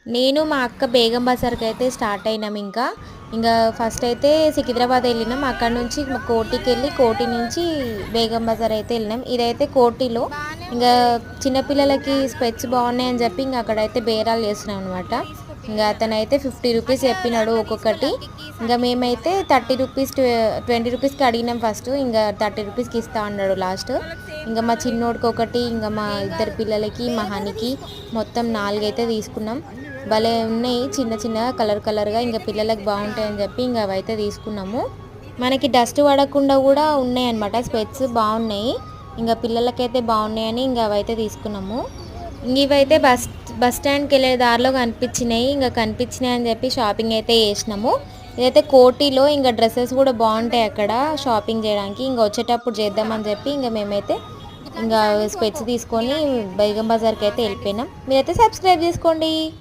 నేను మా అక్క బేగం బజార్కి అయితే స్టార్ట్ అయినాం. ఇంకా ఫస్ట్ అయితే సికింద్రాబాద్ వెళ్ళినాం. అక్కడ నుంచి కోటికి వెళ్ళి కోటి నుంచి బేగం బజార్ అయితే వెళ్ళినాం. ఇదైతే కోటిలో ఇంకా చిన్నపిల్లలకి స్పెట్స్ బాగున్నాయని చెప్పి ఇంకా అక్కడైతే బేరాలు చేస్తున్నాం అనమాట. ఇంకా అతనైతే 50 రూపీస్ చెప్పినాడు ఒక్కొక్కటి. ఇంకా మేమైతే 30 రూపీస్ 20 రూపీస్కి అడిగినాం ఫస్ట్. ఇంకా 30 రూపీస్కి ఇస్తా అన్నాడు లాస్ట్. ఇంకా మా చిన్నోడికి ఒకటి, ఇంకా మా ఇద్దరు పిల్లలకి, మా హనికి మొత్తం 4 అయితే తీసుకున్నాం. భలే ఉన్నాయి, చిన్న చిన్నగా కలర్గా. ఇంకా పిల్లలకి బాగుంటాయని చెప్పి ఇంకా అవైతే తీసుకున్నాము. మనకి డస్ట్ పడకుండా కూడా ఉన్నాయి అన్నమాట. స్పెట్స్ బాగున్నాయి, ఇంకా పిల్లలకైతే బాగున్నాయని ఇంకా అవైతే తీసుకున్నాము. ఇవైతే బస్ స్టాండ్కి వెళ్ళే దారిలో కనిపించినాయి. ఇంకా కనిపించినాయి అని చెప్పి షాపింగ్ అయితే చేసినాము. ఇదైతే కోటిలో ఇంకా డ్రెస్సెస్ కూడా బాగుంటాయి అక్కడ షాపింగ్ చేయడానికి. ఇంకా వచ్చేటప్పుడు చేద్దామని చెప్పి ఇంకా మేమైతే ఇంకా స్పెట్స్ తీసుకొని బేగం బజార్కి అయితే వెళ్ళిపోయినాం. మీరైతే సబ్స్క్రైబ్ చేసుకోండి.